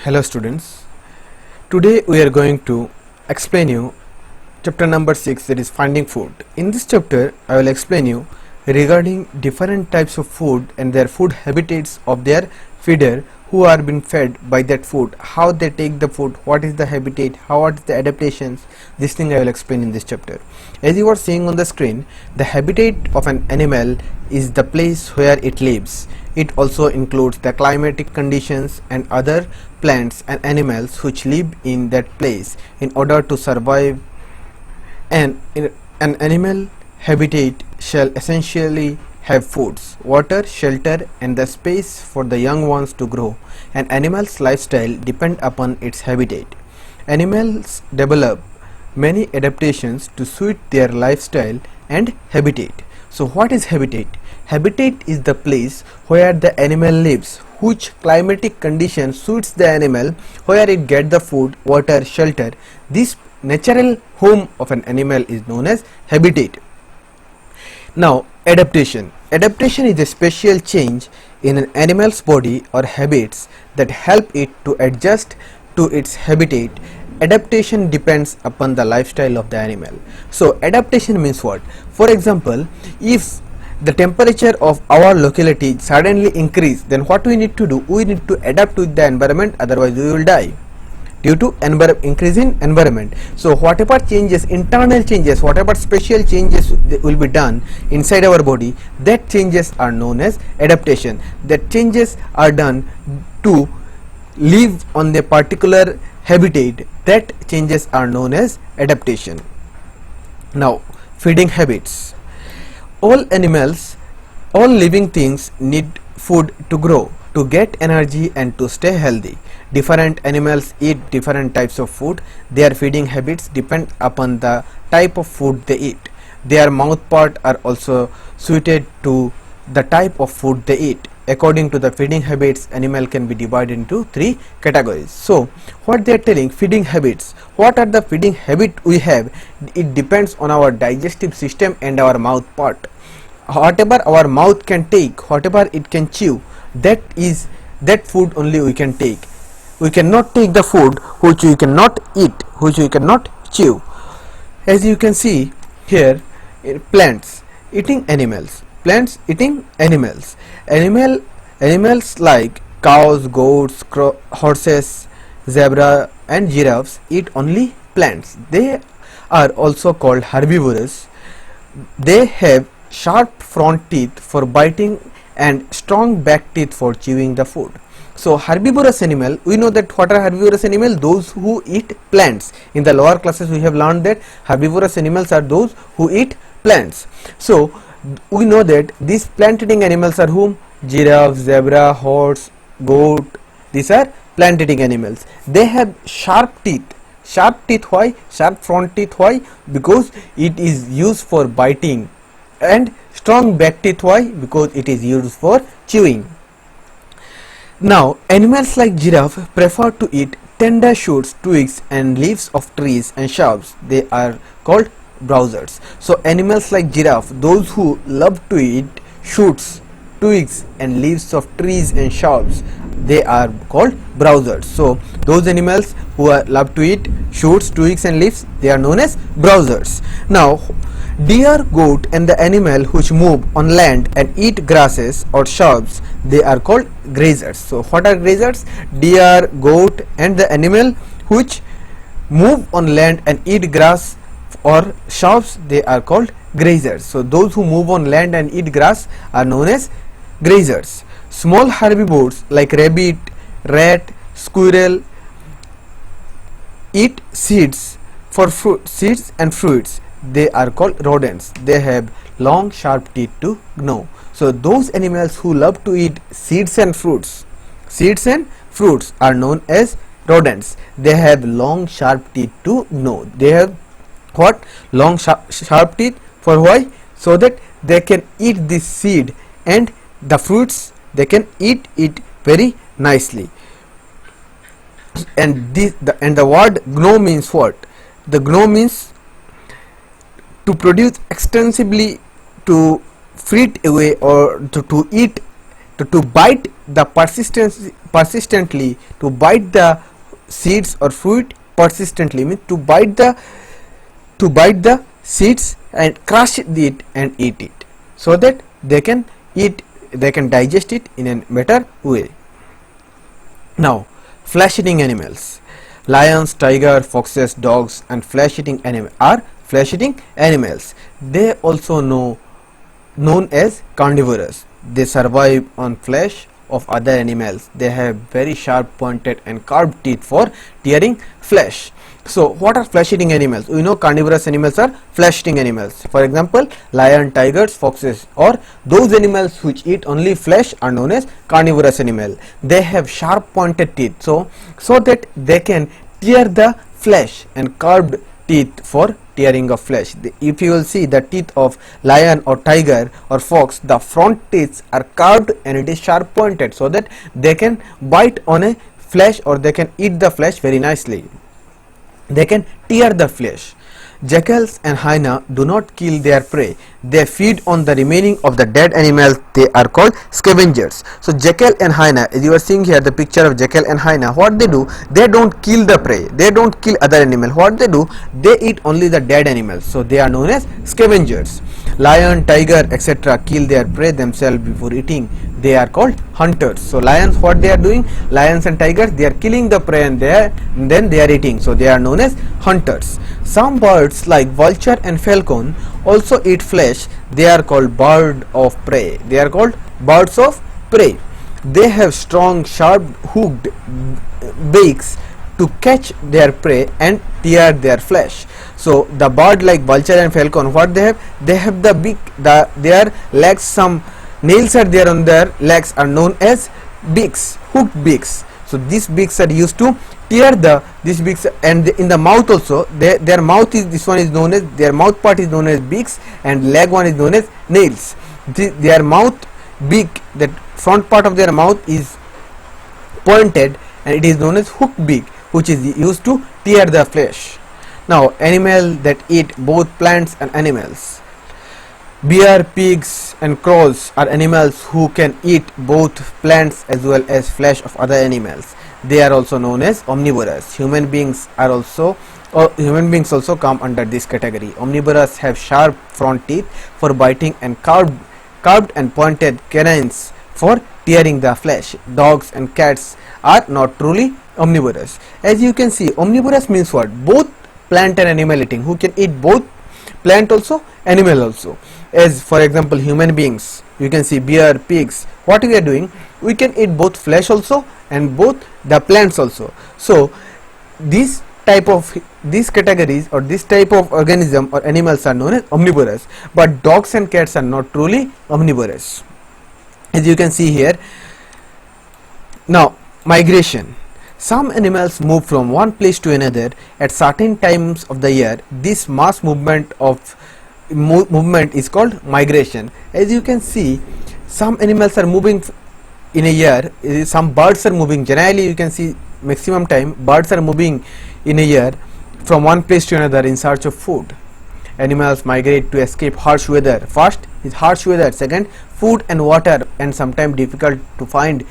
Hello students, today we are going to explain you chapter number 6, that is finding food. In this chapter I will explain you regarding different types of food and their food habitats of their feeder who are being fed by that food, how they take the food, what is the habitat, what is the adaptations. This thing I will explain in this chapter. As you are seeing on the screen, the habitat of an animal is the place where it lives. It also includes the climatic conditions and other plants and animals which live in that place in order to survive. And an animal habitat shall essentially have foods, water, shelter and the space for the young ones to grow. An animal's lifestyle depend upon its habitat. Animals develop many adaptations to suit their lifestyle and habitat. So what is habitat? Habitat is the place where the animal lives, which climatic condition suits the animal, where it get the food, water, shelter. This natural home of an animal is known as habitat. Now adaptation. Adaptation is a special change in an animal's body or habits that help it to adjust to its habitat. Adaptation depends upon the lifestyle of the animal. So adaptation means what? For example, if the temperature of our locality suddenly increase, then what we need to do? We need to adapt with the environment, otherwise we will die due to increase in environment. So whatever changes, internal changes, whatever special changes will be done inside our body, that changes are known as adaptation. That changes are done to live on the particular habitat, that changes are known as adaptation. Now feeding habits. All animals, all living things need food to grow, to get energy and to stay healthy. Different animals eat different types of food. Their feeding habits depend upon the type of food they eat. Their mouth part are also suited to the type of food they eat. According to the feeding habits, animal can be divided into 3 categories. So what they are telling, feeding habits. What are the feeding habit we have? It depends on our digestive system and our mouth part. Whatever our mouth can take, whatever it can chew, that food only we can take. We cannot take the food which we cannot eat, which we cannot chew. As you can see here, plants eating animals, plants eating animals. Animals like cows, goats, horses, zebra and giraffes eat only plants. They are also called herbivorous. They have sharp front teeth for biting and strong back teeth for chewing the food. So herbivorous animal, we know that what are herbivorous animal? Those who eat plants. In the lower classes we have learned that herbivorous animals are those who eat plants. So we know that these plant eating animals are whom? Giraffe, zebra, horse, goat. These are plant eating animals. They have sharp teeth. Sharp teeth, why? Sharp front teeth, why? Because it is used for biting. And strong back teeth, why? Because it is used for chewing. Now animals like giraffe prefer to eat tender shoots, twigs and leaves of trees and shrubs. They are called browsers. So animals like giraffe, those who love to eat shoots, twigs and leaves of trees and shrubs, they are called browsers. So those animals who love to eat shoots, twigs and leaves, they are known as browsers. Now deer, goat and the animal which move on land and eat grasses or shrubs, they are called grazers. So what are grazers? Deer, goat and the animal which move on land and eat grass or shrubs, they are called grazers. So those who move on land and eat grass are known as grazers. Small herbivores like rabbit, rat, squirrel eat seeds and fruits. They are called rodents. They have long sharp teeth to gnaw. So those animals who love to eat seeds and fruits are known as rodents. They have long sharp teeth to gnaw. They have what? Long sharp teeth, for why? So that they can eat this seed and the fruits, they can eat it very nicely. And the word gnaw means what? The gnaw means to produce extensively, to frit away or to eat to bite the persistently, to bite the seeds or fruit persistently, means to bite the seeds and crush it and eat it, so that they can digest it in a better way. Now, flesh-eating animals. Lions, tiger, foxes, dogs and flesh-eating animals are flesh-eating animals. They also known as carnivorous. They survive on flesh of other animals. They have very sharp pointed and carved teeth for tearing flesh. So what are flesh-eating animals? We know carnivorous animals are flesh-eating animals. For example, lion, tigers, foxes, or those animals which eat only flesh are known as carnivorous animal. They have sharp pointed teeth, so that they can tear the flesh, and carved teeth for tearing of flesh. If you will see the teeth of lion or tiger or fox, the front teeth are carved and it is sharp pointed, so that they can bite on a flesh or they can eat the flesh very nicely. They can tear the flesh. Jackals and hyena do not kill their prey. They feed on the remaining of the dead animals. They are called scavengers. So jackal and hyena, as you are seeing here the picture of jackal and hyena, what they do, they don't kill the prey, they don't kill other animal. What they do, they eat only the dead animals, so they are known as scavengers. Lion, tiger, etc. kill their prey themselves before eating. They are called hunters. So lions, what they are doing, lions and tigers, they are killing the prey and then they are eating, so they are known as hunters. Some birds like vulture and falcon also eat flesh. They are called bird of prey. They are called birds of prey. They have strong, sharp, hooked beaks to catch their prey and tear their flesh. So the bird like vulture and falcon, what they have? They have the beak, their legs, some nails are there on their legs, are known as beaks, hooked beaks. So these beaks are used to tear these beaks, and in the mouth also, their mouth is, this one is known as, their mouth part is known as beaks, and leg one is known as nails. Their mouth beak, that front part of their mouth is pointed and it is known as hooked beak, which is used to tear the flesh. Now, animals that eat both plants and animals. Bear, pigs and crows are animals who can eat both plants as well as flesh of other animals. They are also known as omnivorous. Human beings also come under this category. Omnivorous have sharp front teeth for biting and carved and pointed canines for tearing the flesh. Dogs and cats are not truly omnivorous. As you can see, omnivorous means what? Both plant and animal eating, who can eat both plant also, animal also. As for example, human beings, you can see bear, pigs, what we are doing, we can eat both flesh also and both the plants also. So these categories or this type of organism or animals are known as omnivorous, but dogs and cats are not truly omnivorous, as you can see here. Now, migration. Some animals move from one place to another at certain times of the year. This mass movement is called migration. As you can see, some animals are moving in a year, some birds are moving. Generally, you can see maximum time birds are moving in a year from one place to another in search of food. Animals migrate to escape harsh weather. First is harsh weather, second food and water, and sometimes difficult to find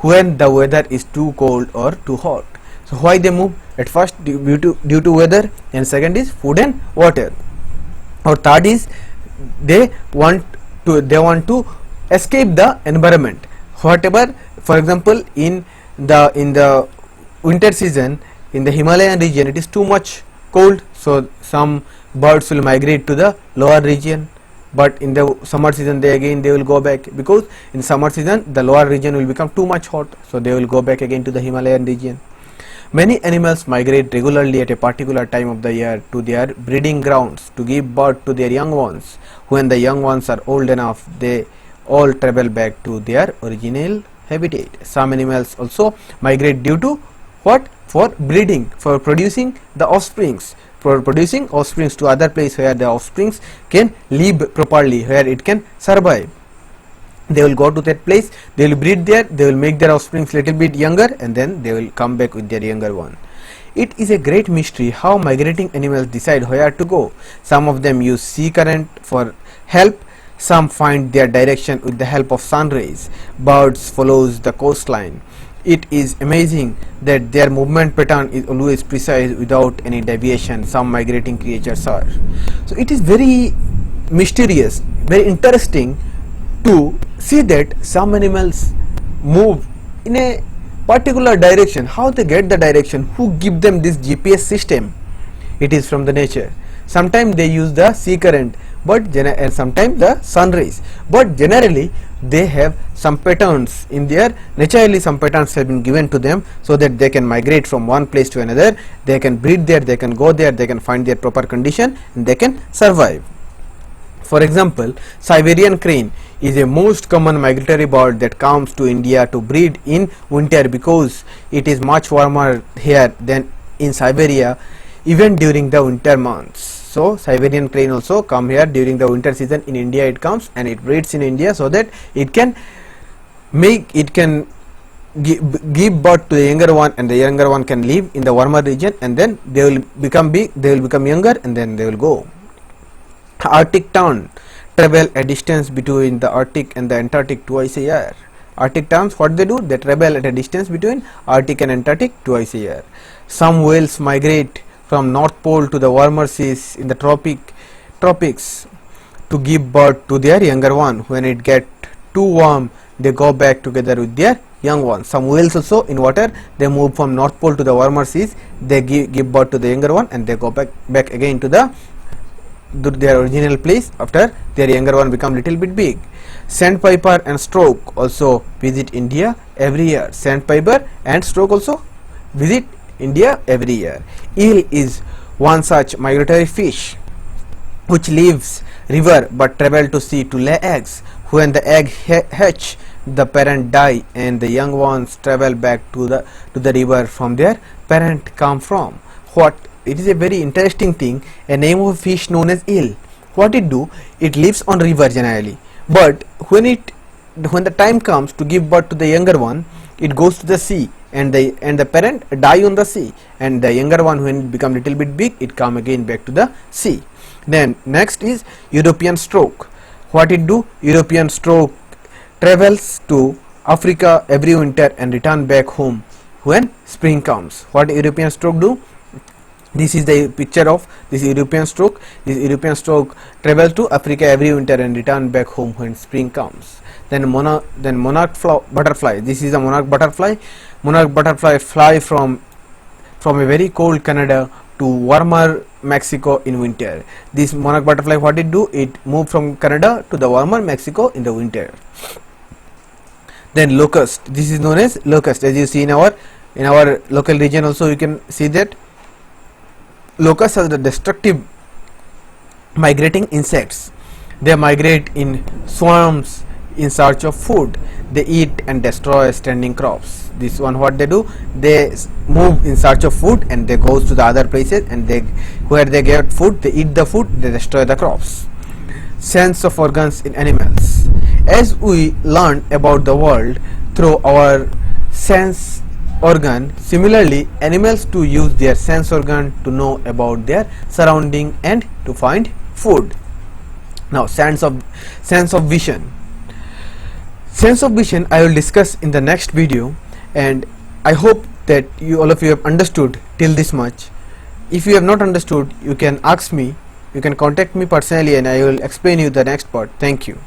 when the weather is too cold or too hot. So why they move? At first due to weather, and second is food and water, or third is they want to escape the environment. Whatever, for example, in the winter season in the Himalayan region it is too much cold, so some birds will migrate to the lower region, but in the summer season they will go back, because in summer season the lower region will become too much hot, so they will go back again to the Himalayan region. Many animals migrate regularly at a particular time of the year to their breeding grounds to give birth to their young ones. When the young ones are old enough, they all travel back to their original habitat. Some animals also migrate due to what? For breeding, for producing the offsprings, to other place where the offsprings can live properly, where it can survive. They will go to that place, they will breed there, they will make their offsprings little bit younger, and then they will come back with their younger one. It is a great mystery how migrating animals decide where to go. Some of them use sea current for help, Some find their direction with the help of sun rays. Birds follows the coastline. It is amazing that their movement pattern is always precise without any deviation. Some migrating creatures are. So it is very mysterious, very interesting to see that some animals move in a particular direction. How they get the direction? Who give them this GPS system? It is from the nature. Sometimes they use the sea current, but and sometimes the sun rays, but generally they have some patterns in their naturally. Some patterns have been given to them so that they can migrate from one place to another. They can breed there, they can go there, they can find their proper condition, and they can survive. For example, Siberian crane is a most common migratory bird that comes to India to breed in winter because it is much warmer here than in Siberia, even during the winter months. So Siberian crane also come here during the winter season. In India it comes and it breeds in India so that it can give birth to the younger one, and the younger one can live in the warmer region, and then they will become big, they will become younger, and then they will go. Arctic tern travel a distance between the Arctic and the Antarctic twice a year. Arctic terns, what they do? They travel at a distance between Arctic and Antarctic twice a year. Some whales migrate from North Pole to the warmer seas in the tropics to give birth to their younger one. When it gets too warm, they go back together with their young one. Some whales also in water, they move from North Pole to the warmer seas, they give birth to the younger one, and they go back again to their original place after their younger one become little bit big. Sandpiper and stork also visit India every year. Sandpiper and stork also visit India every year. Eel is one such migratory fish which leaves river but travel to sea to lay eggs. When the egg hatch, the parent die and the young ones travel back to the river from their parent come from. It is a very interesting thing, a name of a fish known as eel. What it do? It lives on river generally, but when the time comes to give birth to the younger one, it goes to the sea, and the parent die on the sea, and the younger one, when it become little bit big, it come again back to the sea. Then next is European stork. What it do? European stork travels to Africa every winter and return back home when spring comes. What European stork do? This is the picture of this European stork. This European stork travels to Africa every winter and return back home when spring comes. Then monarch butterfly. This is a monarch butterfly. Monarch butterfly fly from a very cold Canada to warmer Mexico in winter. This monarch butterfly, what it do? It move from Canada to the warmer Mexico in the winter. Then locust. This is known as locust. As you see in our local region also, you can see that locusts are the destructive migrating insects. They migrate in swarms in search of food. They eat and destroy standing crops. This one, what they do? They move in search of food and they goes to the other places, and where they get food, they eat the food, they destroy the crops. Sense of organs in animals. As we learn about the world through our sense organ, similarly animals too use their sense organ to know about their surrounding and to find food. Now sense of vision. Sense of vision I will discuss in the next video, and I hope that all of you have understood till this much. If you have not understood, you can ask me, you can contact me personally, and I will explain you the next part. Thank you.